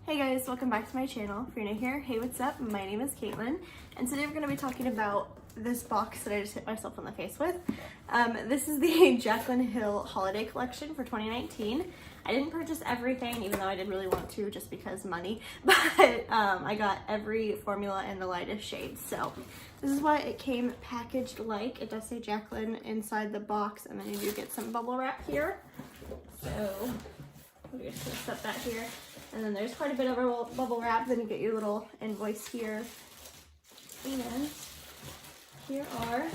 Hey guys, welcome back to my channel. If you're new here, hey, what's up? My name is Caitlin, and today we're going to be talking about this box that I just hit myself on the face with. This is the Jaclyn Hill Holiday Collection for 2019. I didn't purchase everything, even though I did really want to, just because money, but I got every formula in the lightest shade. So this is what it came packaged like. It does say Jaclyn inside the box, and then you do get some bubble wrap here. So we're just going to set that here. And then there's quite a bit of bubble wrap. Then you get your little invoice here. And here are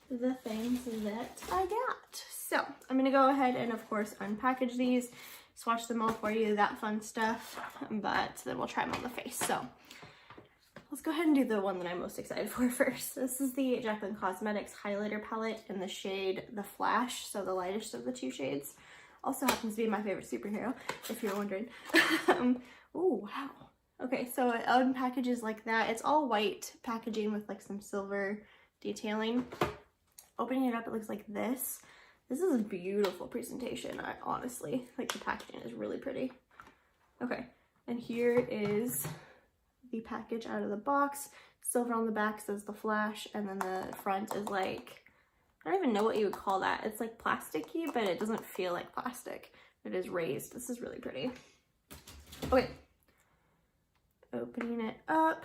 the things that I got. So I'm gonna go ahead and of course unpackage these, swatch them all for you, that fun stuff, but then we'll try them on the face. So let's go ahead and do the one that I'm most excited for first. This is the Jaclyn Cosmetics highlighter palette in the shade The Flash, so the lightest of the two shades. Also happens to be my favorite superhero, if you're wondering. Oh, wow. Okay, so it unpackages like that. It's all white packaging with like some silver detailing. Opening it up, it looks like this. This is a beautiful presentation, honestly. Like, the packaging is really pretty. Okay, and here is the package out of the box. Silver on the back says The Flash, and then the front is like, I don't even know what you would call that. It's like plasticky, but it doesn't feel like plastic. It is raised. This is really pretty. Okay. Opening it up,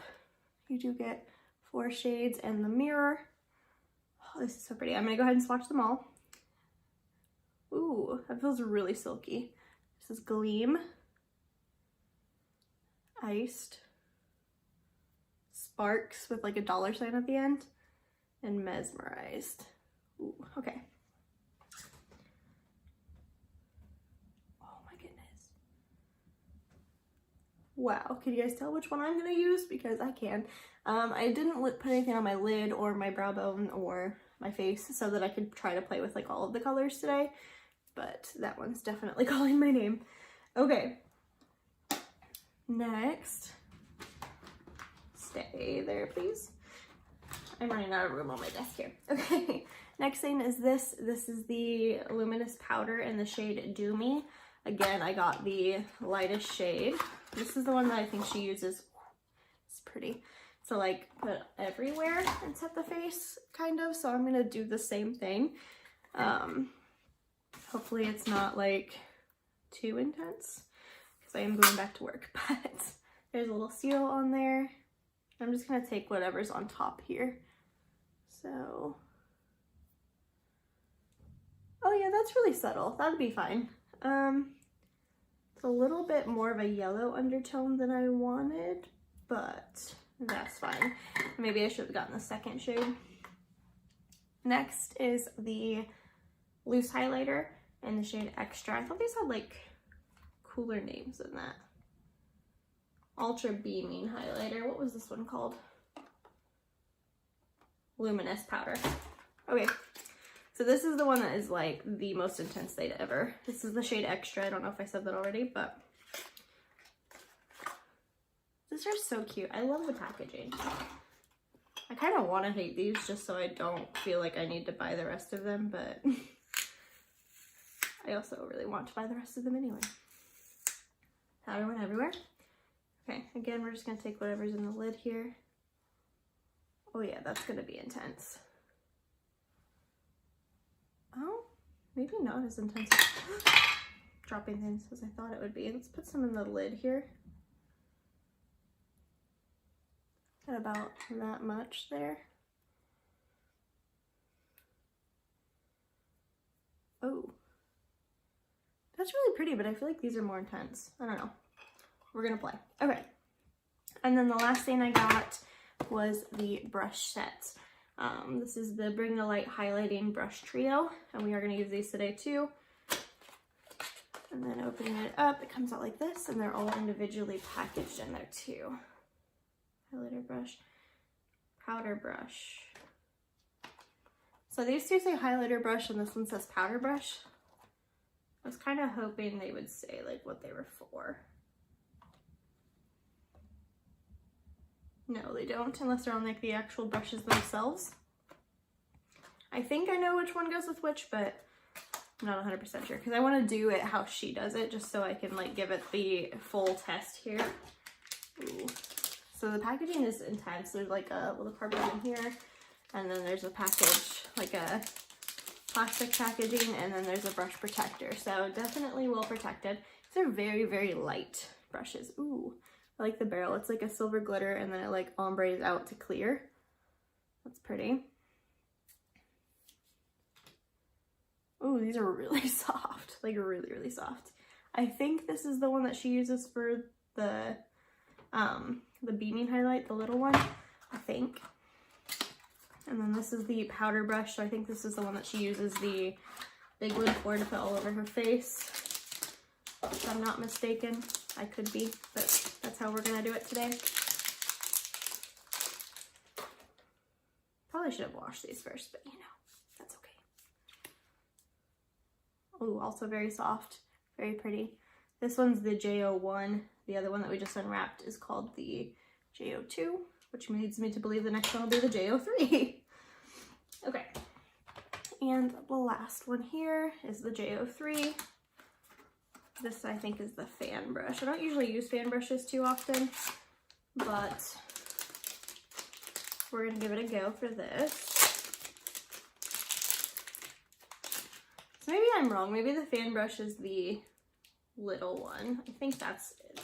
you do get 4 shades and the mirror. Oh, this is so pretty. I'm gonna go ahead and swatch them all. Ooh, that feels really silky. This is Gleam, Iced, Sparks with like a $sign at the end, and Mesmerized. Ooh, okay. Oh my goodness. Wow, can you guys tell which one I'm gonna use? Because I can. I didn't put anything on my lid or my brow bone or my face so that I could try to play with like all of the colors today, but that one's definitely calling my name. Okay. Next. Stay there, please. I'm running out of room on my desk here. Okay. Next thing is this. This is the luminous powder in the shade Do Me. Again, I got the lightest shade. This is the one that I think she uses. It's pretty. So like put everywhere and set the face, kind of. So I'm gonna do the same thing. Hopefully it's not like too intense because I am going back to work. But there's a little seal on there. I'm just gonna take whatever's on top here. So, oh yeah, that's really subtle. That'd be fine. It's a little bit more of a yellow undertone than I wanted, but that's fine. Maybe I should have gotten the second shade. Next is the loose highlighter in the shade Extra. I thought these had like cooler names than that. Ultra Beaming highlighter. What was this one called? Luminous powder. Okay, so this is the one that is like the most intense shade ever. This is the shade Extra. I don't know if I said that already, but these are so cute. I love the packaging. I kind of want to hate these just so I don't feel like I need to buy the rest of them, but I also really want to buy the rest of them anyway. Powder went everywhere. Okay, again, we're just going to take whatever's in the lid here. Oh yeah, that's gonna be intense. Oh, maybe not as intense as dropping things as I thought it would be. Let's put some in the lid here. Got about that much there. Oh, that's really pretty, but I feel like these are more intense. I don't know. We're gonna play. Okay, and then the last thing I got was the brush set. This is the Bring the Light Highlighting Brush Trio, and we are going to use these today too. And then opening it up, it comes out like this, and they're all individually packaged in there too. Highlighter brush, powder brush. So these two say highlighter brush, and this one says powder brush. I was kind of hoping they would say like what they were for. No, they don't, unless they're on like the actual brushes themselves. I think I know which one goes with which, but I'm not 100% sure because I want to do it how she does it just so I can like give it the full test here. Ooh. So the packaging is intense. There's like a little cardboard in here, and then there's a package, like a plastic packaging, and then there's a brush protector. So definitely well protected. These are very, very light brushes. Ooh, I like the barrel. It's like a silver glitter, and then it like ombres out to clear. That's pretty. Ooh, these are really soft, like really, really soft. I think this is the one that she uses for the beaming highlight, the little one, I think. And then this is the powder brush, so I think this is the one that she uses the big one for to put all over her face. If I'm not mistaken, I could be, but that's how we're gonna do it today. Probably should have washed these first, but you know, that's okay. Oh, also very soft, very pretty. This one's the JO1. The other one that we just unwrapped is called the JO2, which leads me to believe the next one will be the JO3. Okay, and the last one here is the JO3. This I think is the fan brush. I don't usually use fan brushes too often, but we're gonna give it a go for this. So maybe I'm wrong. Maybe the fan brush is the little one. I think that's it.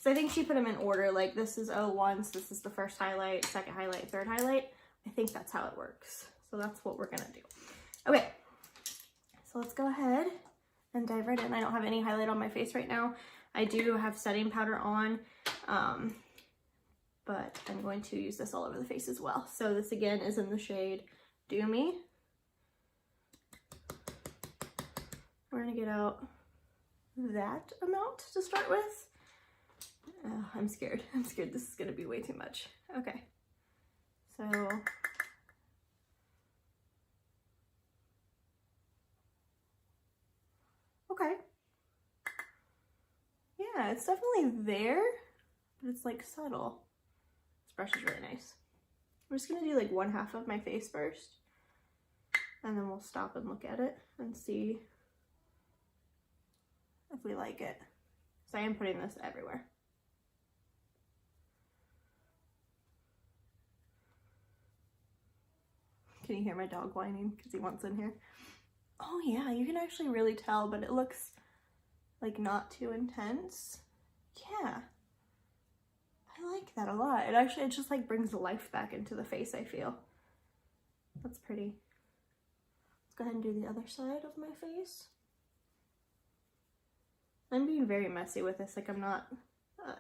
So I think she put them in order. Like this is 01, so this is the first highlight, second highlight, third highlight. I think that's how it works. So that's what we're gonna do. Okay, so let's go ahead and dive right in. I don't have any highlight on my face right now. I do have setting powder on, but I'm going to use this all over the face as well. So this again is in the shade Do Me. We're gonna get out that amount to start with. I'm scared. I'm scared this is gonna be way too much. Okay, so okay. Yeah, it's definitely there, but it's like subtle. This brush is really nice. I'm just gonna do like one half of my face first, and then we'll stop and look at it and see if we like it. So I am putting this everywhere. Can you hear my dog whining because he wants in here? Oh yeah, you can actually really tell, but it looks like not too intense. Yeah, I like that a lot. It just like brings life back into the face, I feel. That's pretty. Let's go ahead and do the other side of my face. I'm being very messy with this, like I'm not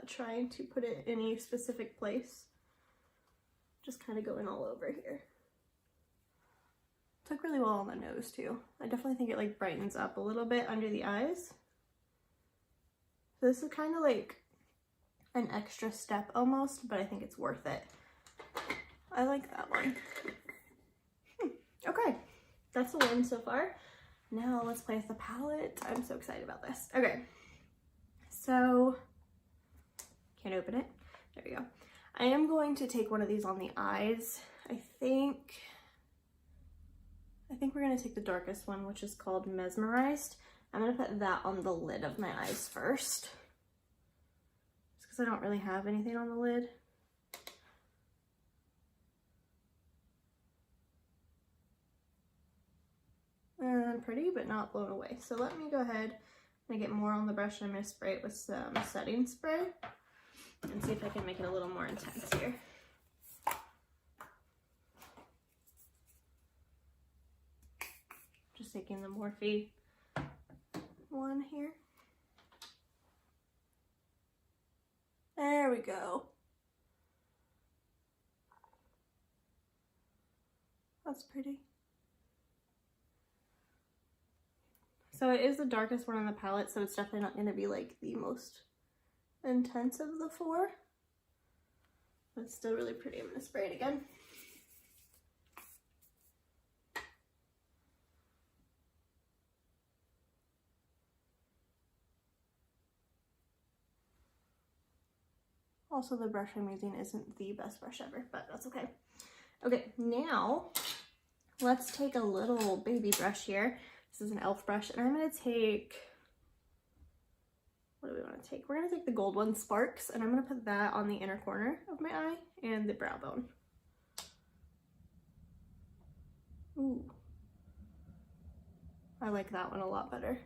trying to put it in any specific place. Just kind of going all over here. Took really well on the nose too. I definitely think it like brightens up a little bit under the eyes. So this is kind of like an extra step almost, but I think it's worth it. I like that one. Okay, that's the win so far. Now let's play with the palette. I'm so excited about this. Okay, so can't open it. There we go. I am going to take one of these on the eyes. I think we're gonna take the darkest one, which is called Mesmerized. I'm gonna put that on the lid of my eyes first, just because I don't really have anything on the lid. And pretty, but not blown away. So let me go ahead and get more on the brush, and I'm gonna spray it with some setting spray and see if I can make it a little more intense here. Just taking the Morphe one here. There we go. That's pretty. So it is the darkest one on the palette, so it's definitely not going to be like the most intense of the four. But it's still really pretty. I'm going to spray it again. Also, the brush I'm using isn't the best brush ever, but that's okay. Okay, now let's take a little baby brush here. This is an e.l.f. brush, and I'm gonna take, what do we want to take? We're gonna take the gold one, Sparks, and I'm gonna put that on the inner corner of my eye and the brow bone. Ooh. I like that one a lot better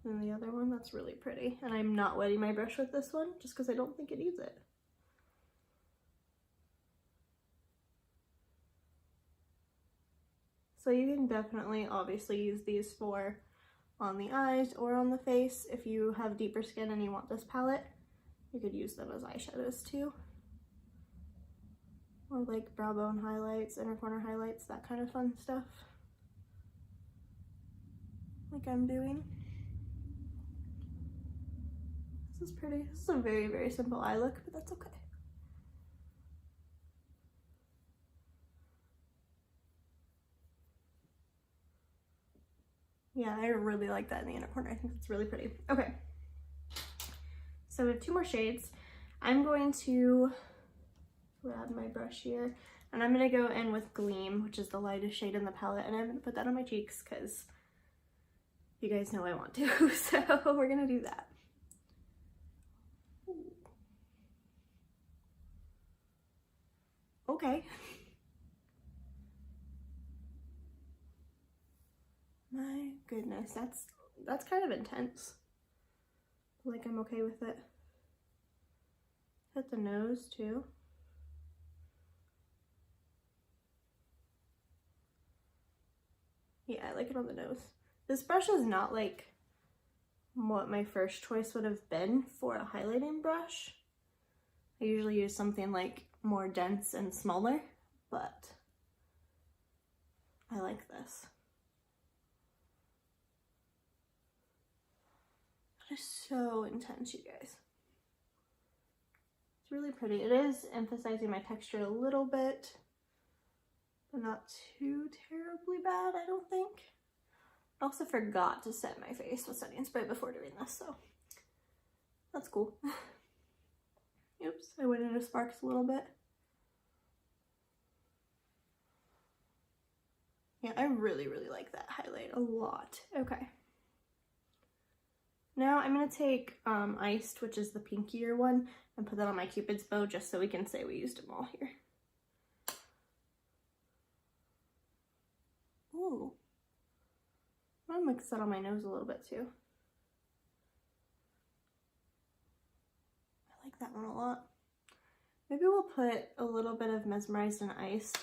than the other one. That's really pretty. And I'm not wetting my brush with this one just because I don't think it needs it. So you can definitely obviously use these for on the eyes or on the face. If you have deeper skin and you want this palette, you could use them as eyeshadows too. Or like brow bone highlights, inner corner highlights, that kind of fun stuff. Like I'm doing. This is pretty. This is a very, very simple eye look, but that's okay. Yeah, I really like that in the inner corner. I think it's really pretty. Okay. So we have 2 more shades. I'm going to grab my brush here, and I'm gonna go in with Gleam, which is the lightest shade in the palette, and I'm gonna put that on my cheeks because you guys know I want to, so we're gonna do that. Okay. My goodness, that's kind of intense. Like I'm okay with it. Hit the nose too. Yeah, I like it on the nose. This brush is not like what my first choice would have been for a highlighting brush. I usually use something like more dense and smaller, but I like this. That is so intense, you guys. It's really pretty. It is emphasizing my texture a little bit, but not too terribly bad, I don't think. I also forgot to set my face with setting spray before doing this, so that's cool. Oops, I went into Sparks a little bit. Yeah, I really, really like that highlight a lot. Okay. Now I'm going to take Iced, which is the pinkier one, and put that on my Cupid's bow just so we can say we used them all here. Ooh. I'm going to mix that on my nose a little bit too. I like that one a lot. Maybe we'll put a little bit of Mesmerized and Iced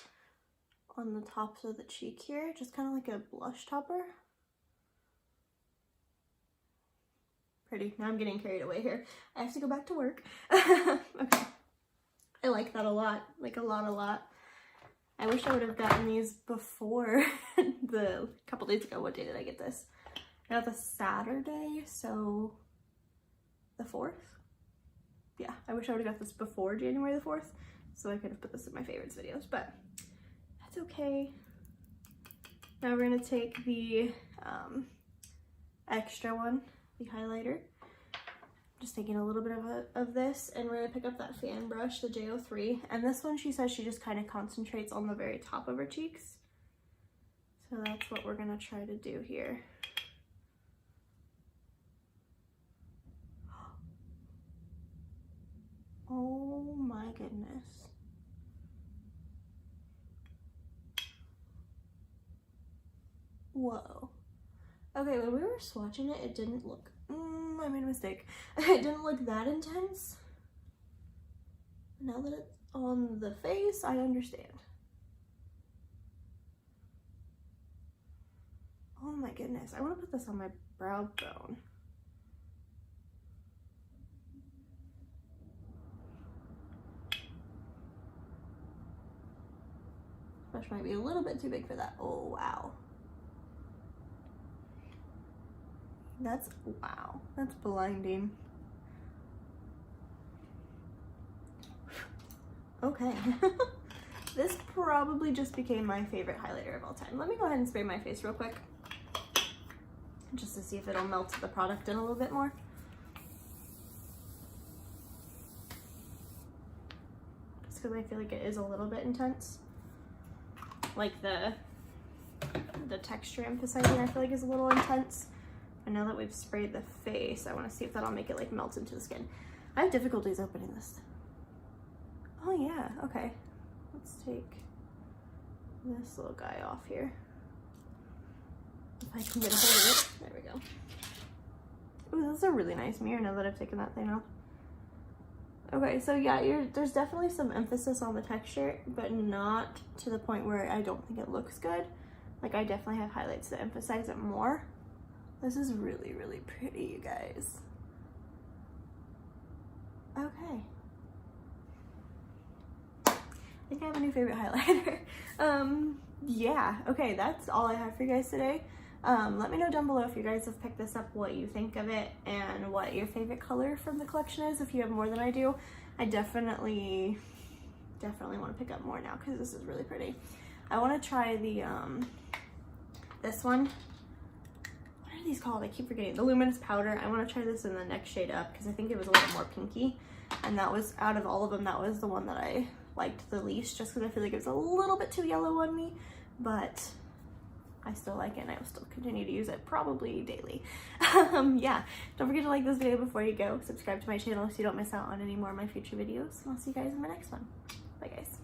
on the tops of the cheek here, just kind of like a blush topper. Pretty. Now I'm getting carried away here. I have to go back to work. Okay. I like that a lot. Like a lot. I wish I would have gotten these before the couple days ago. What day did I get this? I got the Saturday, so the 4th. Yeah, I wish I would have got this before January the 4th, so I could have put this in my favorites videos, but that's okay. Now we're gonna take the extra one, the highlighter. Just taking a little bit of this, and we're gonna pick up that fan brush, the J03, and this one she says she just kind of concentrates on the very top of her cheeks. So that's what we're gonna try to do here. Oh my goodness. Whoa. Okay, when we were swatching it, it didn't look, I made a mistake. It didn't look that intense. Now that it's on the face, I understand. Oh my goodness, I want to put this on my brow bone. Brush might be a little bit too big for that. Oh, wow. Wow, that's blinding. Okay. This probably just became my favorite highlighter of all time. Let me go ahead and spray my face real quick, just to see if it'll melt the product in a little bit more. Just because I feel like it is a little bit intense. Like the the texture emphasizing I feel like is a little intense. And now that we've sprayed the face, I want to see if that'll make it like melt into the skin. I have difficulties opening this. Oh yeah, okay. Let's take this little guy off here. If I can get a hold of it. There we go. Ooh, this is a really nice mirror now that I've taken that thing off. Okay, so yeah, there's definitely some emphasis on the texture, but not to the point where I don't think it looks good. Like, I definitely have highlights that emphasize it more. This is really, really pretty, you guys. Okay. I think I have a new favorite highlighter. Yeah, okay, that's all I have for you guys today. Let me know down below if you guys have picked this up, what you think of it, and what your favorite color from the collection is. If you have more than I do, I definitely want to pick up more now because this is really pretty. I want to try the, this one. What are these called? I keep forgetting. The Luminous Powder. I want to try this in the next shade up because I think it was a little more pinky. And that was, out of all of them, that was the one that I liked the least, just because I feel like it was a little bit too yellow on me. But I still like it and I will still continue to use it probably daily. Yeah, don't forget to like this video before you go. Subscribe to my channel so you don't miss out on any more of my future videos. And I'll see you guys in my next one. Bye guys.